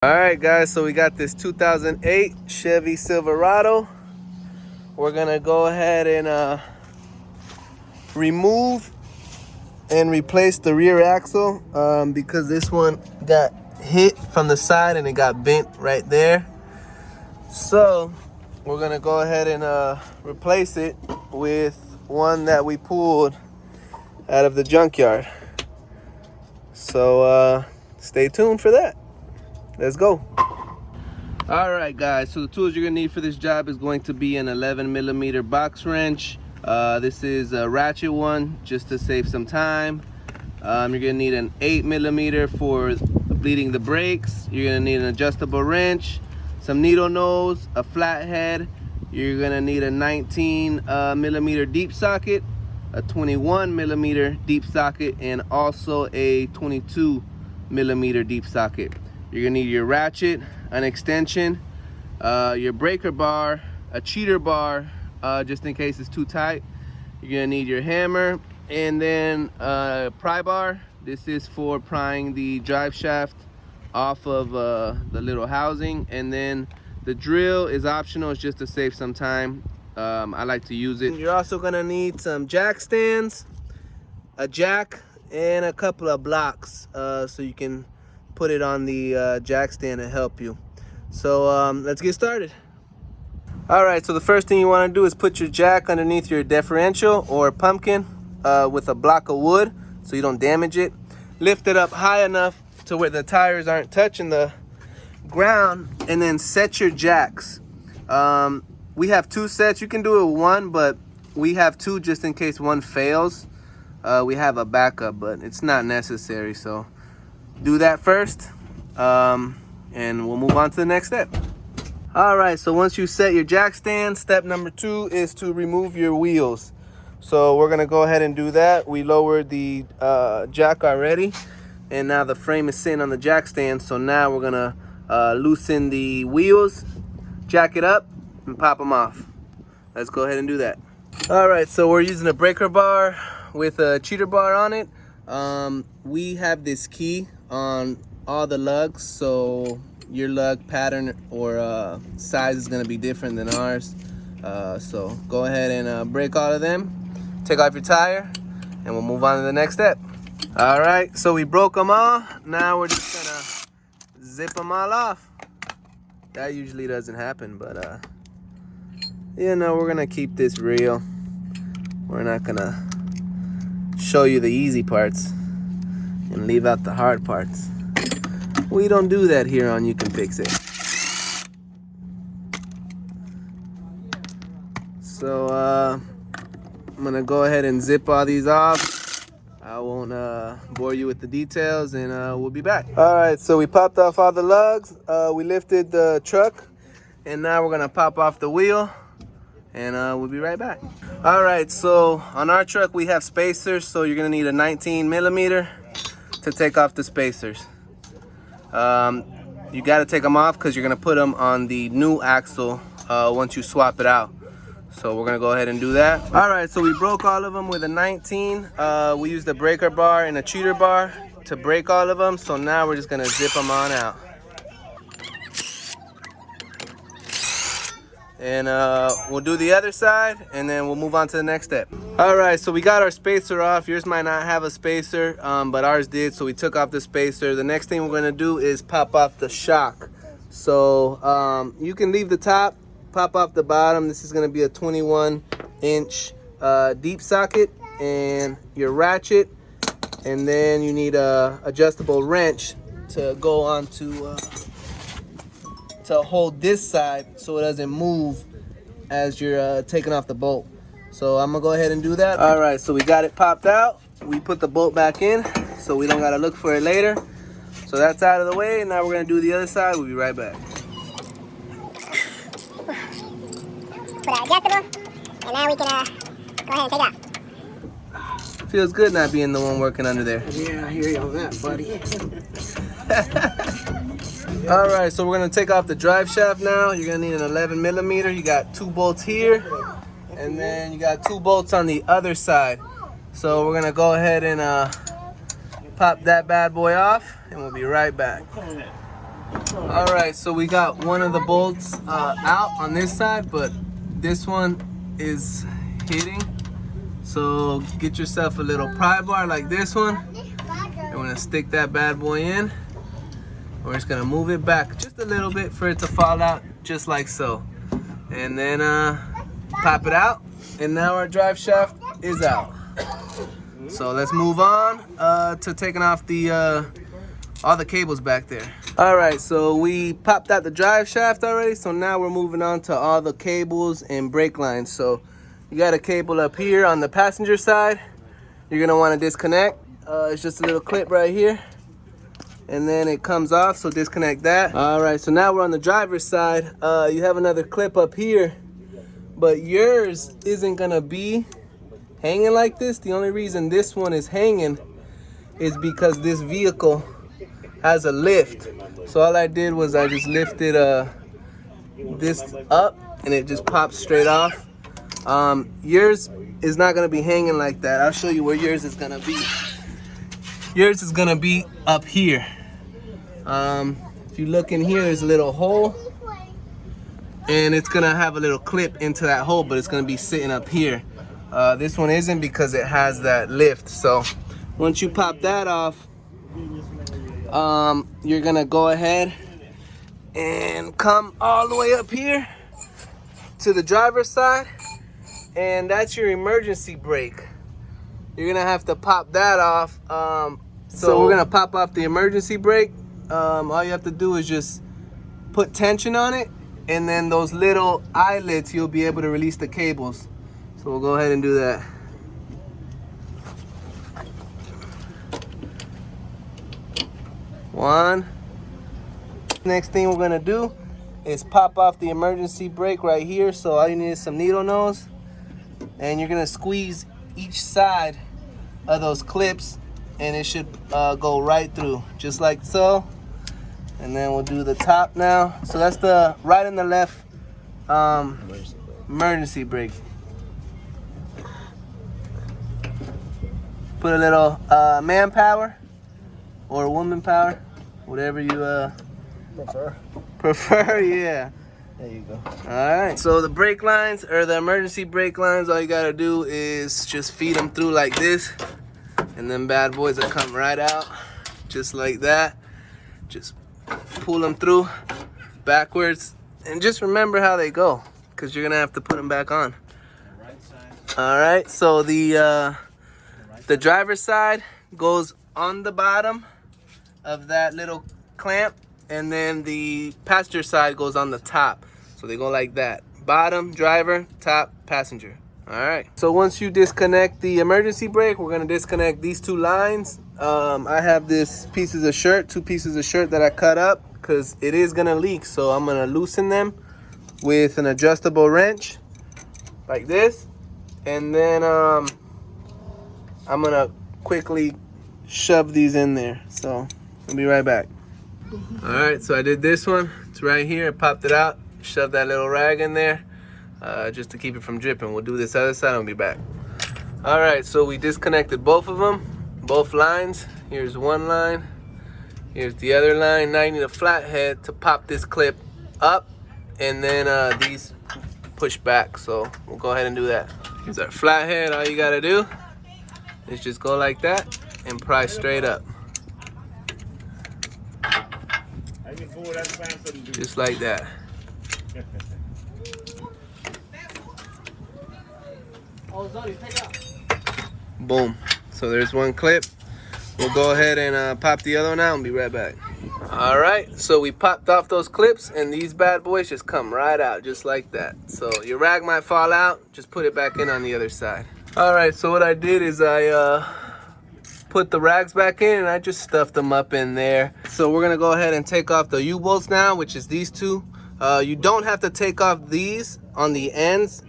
All right, guys, so we got this 2008 Chevy Silverado. We're gonna go ahead and remove and replace the rear axle because this one got hit from the side and it got bent right there. So we're gonna go ahead and replace it with one that we pulled out of the junkyard. So stay tuned for that. Let's go. All right, guys, so the tools you're gonna need for this job is going to be an 11mm box wrench. This is a ratchet one, just to save some time. You're gonna need an 8mm for bleeding the brakes. You're gonna need an adjustable wrench, some needle nose, a flathead. You're gonna need a 19mm deep socket, a 21mm deep socket, and also a 22mm deep socket. You're gonna need your ratchet, an extension, your breaker bar, a cheater bar, just in case it's too tight. You're gonna need your hammer, and then a pry bar. This is for prying the drive shaft off of the little housing. And then the drill is optional, it's just to save some time. I like to use it. You're also gonna need some jack stands, a jack, and a couple of blocks so you can put it on the jack stand to help you. So let's get started. All right, so the first thing you want to do is put your jack underneath your differential or pumpkin with a block of wood so you don't damage it. Lift it up high enough to where the tires aren't touching the ground, and then set your jacks. We have 2 sets. You can do it with 1, but we have 2 just in case one fails. We have a backup, but it's not necessary, so do that first, and we'll move on to the next step. All right, so once you set your jack stand, step number 2 is to remove your wheels. So we're gonna go ahead and do that. We lowered the jack already, and now the frame is sitting on the jack stand. So now we're gonna loosen the wheels, jack it up, and pop them off. Let's go ahead and do that. All right, so we're using a breaker bar with a cheater bar on it. We have this key on all the lugs, so your lug pattern or size is going to be different than ours. So go ahead and break all of them, take off your tire, and we'll move on to the next step. All right, so we broke them all. Now we're just gonna zip them all off. That usually doesn't happen, but you know, we're gonna keep this real. We're not gonna show you the easy parts and leave out the hard parts. We don't do that here on UCanFixIt. So I'm gonna go ahead and zip all these off. I won't bore you with the details, and we'll be back. All right, so we popped off all the lugs. We lifted the truck, and now we're gonna pop off the wheel, and we'll be right back. All right, so on our truck we have spacers, so you're gonna need a 19mm to take off the spacers. You got to take them off because you're going to put them on the new axle once you swap it out. So we're going to go ahead and do that. All right, so we broke all of them with a 19. We used a breaker bar and a cheater bar to break all of them. So now we're just going to zip them on out. And we'll do the other side, and then we'll move on to the next step. All right, so we got our spacer off. Yours might not have a spacer, but ours did, so we took off the spacer. The next thing we're gonna do is pop off the shock. So you can leave the top, pop off the bottom. This is gonna be a 21-inch deep socket, and your ratchet, and then you need a adjustable wrench to go on to hold this side so it doesn't move as you're taking off the bolt. So I'm gonna go ahead and do that. All right, so we got it popped out. We put the bolt back in so we don't gotta look for it later. So that's out of the way. Now we're gonna do the other side. We'll be right back. Put our adjustable, and now we can go ahead and take it off. Feels good not being the one working under there. Yeah, I hear you on that, buddy. All right, so we're gonna take off the drive shaft now. You're gonna need an 11mm. You got 2 bolts here, and then you got 2 bolts on the other side. So we're gonna go ahead and pop that bad boy off, and we'll be right back. All right, so we got one of the bolts out on this side, but this one is hitting. So get yourself a little pry bar like this one. I'm gonna stick that bad boy in. We're just gonna move it back just a little bit for it to fall out, just like so. And then pop it out, and now our drive shaft is out. So let's move on to taking off the all the cables back there. All right, so we popped out the drive shaft already, so now we're moving on to all the cables and brake lines. So you got a cable up here on the passenger side. You're gonna wanna disconnect. It's just a little clip right here, and then it comes off, so disconnect that. All right, so now we're on the driver's side. You have another clip up here, but yours isn't gonna be hanging like this. The only reason this one is hanging is because this vehicle has a lift. So all I did was I just lifted this up, and it just pops straight off. Yours is not gonna be hanging like that. I'll show you where yours is gonna be. Yours is gonna be up here. If you look in here, there's a little hole, and it's gonna have a little clip into that hole, but it's gonna be sitting up here. This one isn't because it has that lift. So once you pop that off, you're gonna go ahead and come all the way up here to the driver's side, and that's your emergency brake. You're gonna have to pop that off. So we're gonna pop off the emergency brake. All you have to do is just put tension on it, and then those little eyelets, you'll be able to release the cables. So we'll go ahead and do that. One. Next thing we're gonna do is pop off the emergency brake right here. So all you need is some needle nose, and you're gonna squeeze each side of those clips, and it should go right through, just like so. And then we'll do the top now. So that's the right and the left emergency brake. Put a little man power or woman power, whatever you prefer, yeah. There you go. All right, so the brake lines, or the emergency brake lines, all you gotta do is just feed them through like this, and then bad boys will come right out, just like that. Just pull them through backwards, and just remember how they go, because you're gonna have to put them back on. All right, so the driver's side goes on the bottom of that little clamp, and then the passenger side goes on the top. So they go like that: bottom, driver, top, passenger. All right, so once you disconnect the emergency brake, we're gonna disconnect these two lines. I have two pieces of shirt that I cut up because it is gonna leak. So I'm gonna loosen them with an adjustable wrench like this, and then I'm gonna quickly shove these in there. So I'll be right back. All right, so I did this one. It's right here. I popped it out, shoved that little rag in there just to keep it from dripping. We'll do this other side, I'll be back. All right, so we disconnected both of them, both lines. Here's one line, here's the other line. Now you need a flathead to pop this clip up, and then these push back. So we'll go ahead and do that. Here's our flathead. All you gotta do is just go like that and pry straight up. Just like that. Boom. So there's one clip. We'll go ahead and pop the other one out and be right back. All right, so we popped off those clips, and these bad boys just come right out just like that. So your rag might fall out, just put it back in on the other side. All right, so what I did is I put the rags back in, and I just stuffed them up in there. So we're gonna go ahead and take off the U-bolts now, which is these two. You don't have to take off these on the ends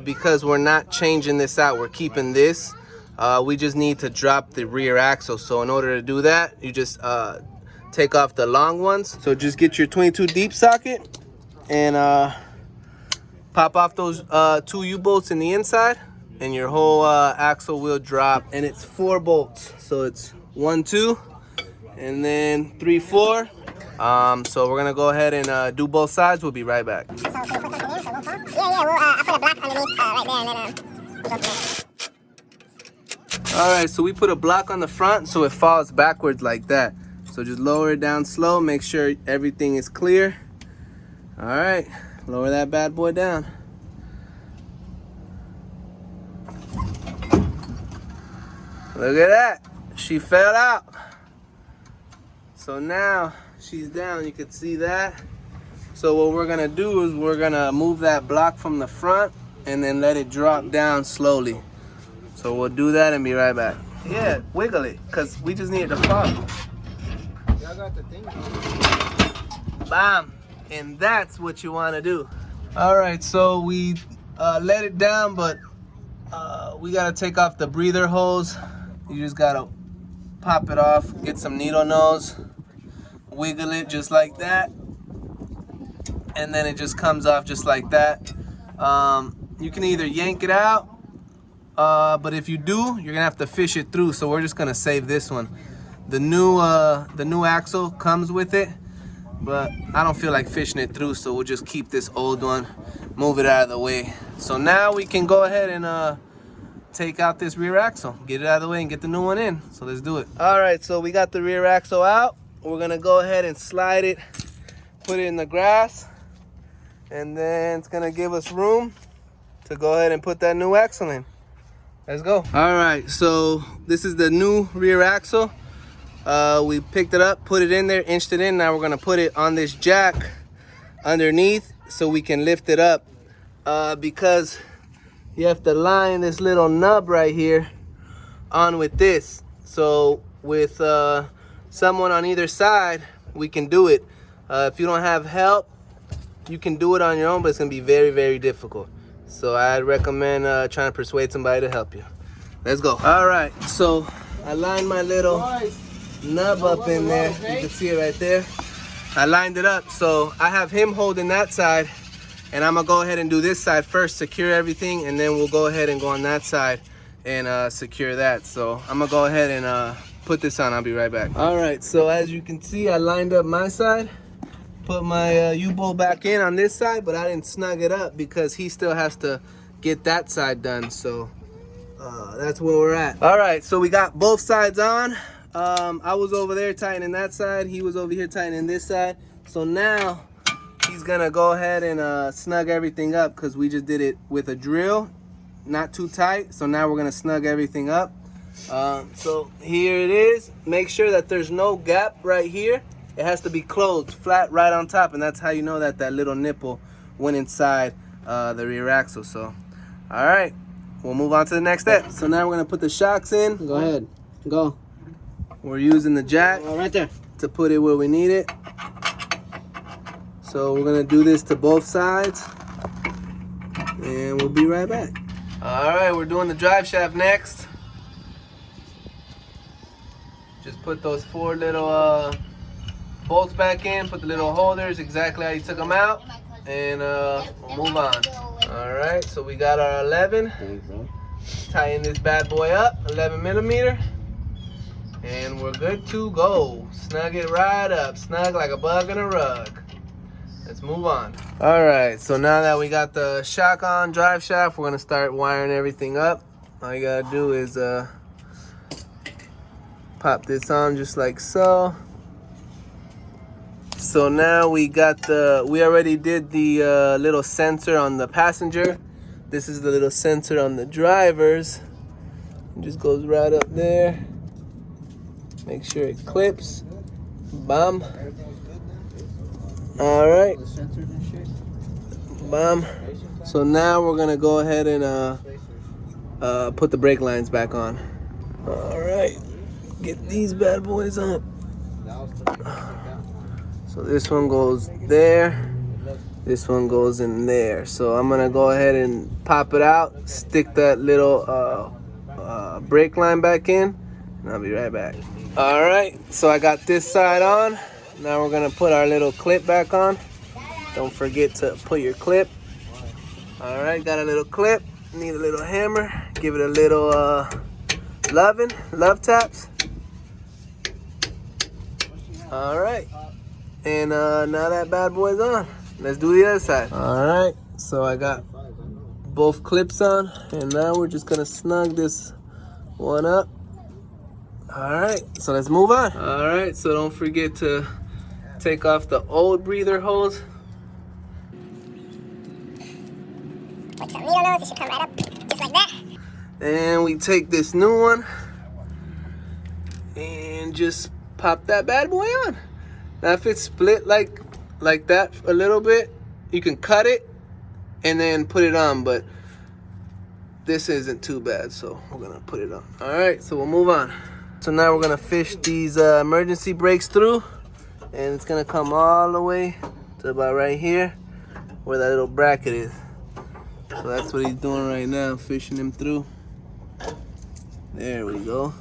because we're not changing this out. We're keeping this. We just need to drop the rear axle. So in order to do that, you just take off the long ones. So just get your 22 deep socket and pop off those two U-bolts in the inside, and your whole axle will drop. And it's 4 bolts. So it's 1, 2, and then 3, 4. So we're gonna go ahead and do both sides. We'll be right back. So can we put something in so it won't fall? Yeah, we'll I'll put a block underneath right there, and then we'll go from there. All right, so we put a block on the front so it falls backwards like that. So just lower it down slow, make sure everything is clear. All right, lower that bad boy down. Look at that, she fell out. So now she's down, you can see that. So what we're gonna do is we're gonna move that block from the front and then let it drop down slowly. So we'll do that and be right back. Yeah, wiggle it, cause we just need it to fall. Y'all got the thing. Bam, and that's what you wanna do. All right, so we let it down, but we gotta take off the breather hose. You just gotta pop it off, get some needle nose, wiggle it just like that, and then it just comes off just like that. You can either yank it out, but if you do, you're gonna have to fish it through. So we're just gonna save this one. The new axle comes with it, but I don't feel like fishing it through, so we'll just keep this old one, move it out of the way. So now we can go ahead and take out this rear axle, get it out of the way and get the new one in. So let's do it. All right, so we got the rear axle out. We're gonna go ahead and slide it, put it in the grass, and then it's gonna give us room to go ahead and put that new axle in. Let's go. All right, so this is the new rear axle. We picked it up, put it in there, inched it in. Now we're gonna put it on this jack underneath so we can lift it up, because you have to line this little nub right here on with this. So with someone on either side, we can do it. If you don't have help, you can do it on your own, but it's gonna be very, very difficult. So I'd recommend trying to persuade somebody to help you. Let's go. All right, so I lined my little nub up in there. You can see it right there. I lined it up, so I have him holding that side, and I'm gonna go ahead and do this side first, secure everything, and then we'll go ahead and go on that side and secure that. So I'm gonna go ahead and put this on. I'll be right back. All right, so as you can see, I lined up my side, put my U-bolt back in on this side, but I didn't snug it up because he still has to get that side done. So that's where we're at. All right, so we got both sides on. I was over there tightening that side. He was over here tightening this side. So now he's gonna go ahead and snug everything up because we just did it with a drill, not too tight. So now we're gonna snug everything up. So here it is. Make sure that there's no gap right here. It has to be closed, flat right on top, and that's how you know that that little nipple went inside the rear axle. So, all right, we'll move on to the next step. So now we're gonna put the shocks in. Go ahead. Go. We're using the jack Right there. to put it where we need it. So we're gonna do this to both sides, and we'll be right back. All right, we're doing the drive shaft next. Just put those 4 little bolts back in, put the little holders exactly how you took them out, and we'll move on. All right, so we got our 11. Tighten this bad boy up, 11 millimeter, and we're good to go. Snug it right up, snug like a bug in a rug. Let's move on. All right, so now that we got the shock on, drive shaft, we're gonna start wiring everything up. All you gotta do is pop this on just like so. So now we got we already did the little sensor on the passenger. This is the little sensor on the driver's. It just goes right up there. Make sure it clips. Bam. All right. Bam. So now we're gonna go ahead and put the brake lines back on. All right. Get these bad boys up. So this one goes there, this one goes in there. So I'm gonna go ahead and pop it out, stick that little brake line back in, and I'll be right back. All right, so I got this side on. Now we're gonna put our little clip back on. Don't forget to put your clip. All right, got a little clip, need a little hammer, give it a little love taps. All right. And now that bad boy's on. Let's do the other side. All right, so I got both clips on, and now we're just gonna snug this one up. All right, so let's move on. All right, so don't forget to take off the old breather hose. Put some meat on those, it should come right up, just like that. And we take this new one and just pop that bad boy on. Now if it's split like that a little bit, you can cut it and then put it on, but this isn't too bad, so we're gonna put it on. All right, so we'll move on. So now we're gonna fish these emergency brakes through, and it's gonna come all the way to about right here where that little bracket is. So that's what he's doing right now, fishing them through. There we go.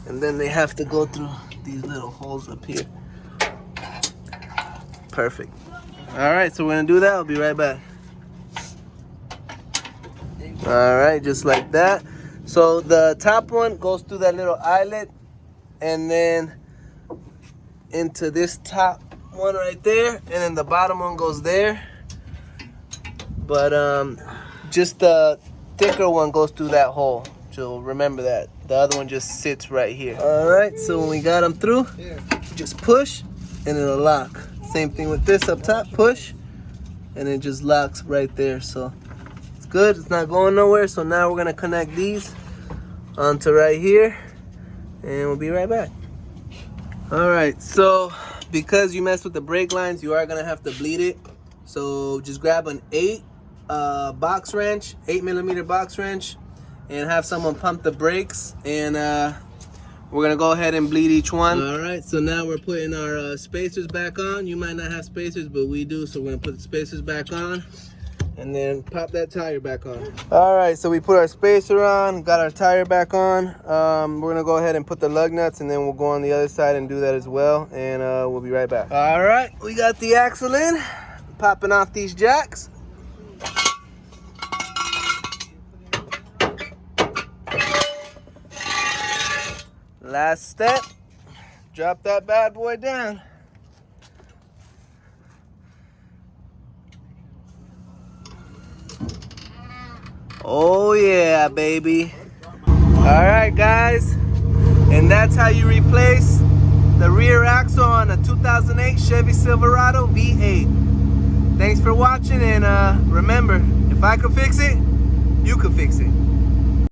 And then they have to go through these little holes up here. Perfect. All right, so we're gonna do that. I'll be right back. All right, just like that. So the top one goes through that little eyelet and then into this top one right there, and then the bottom one goes there. But just the thicker one goes through that hole. So remember that. The other one just sits right here. All right, so when we got them through, just push and it'll lock. Same thing with this up top, push, and it just locks right there. So it's good, it's not going nowhere. So now we're gonna connect these onto right here, and we'll be right back. All right, so because you mess with the brake lines, you are gonna have to bleed it. So just grab an 8mm box wrench, and have someone pump the brakes, and we're gonna go ahead and bleed each one. All right, so now we're putting our spacers back on. You might not have spacers, but we do, so we're gonna put the spacers back on and then pop that tire back on. All right, so we put our spacer on, got our tire back on. We're gonna go ahead and put the lug nuts, and then we'll go on the other side and do that as well, and we'll be right back. All right, we got the axle in, popping off these jacks. Last step, drop that bad boy down. Oh yeah, baby. All right, guys, and that's how you replace the rear axle on a 2008 Chevy Silverado V8. Thanks for watching, and remember, if I can fix it, you can fix it.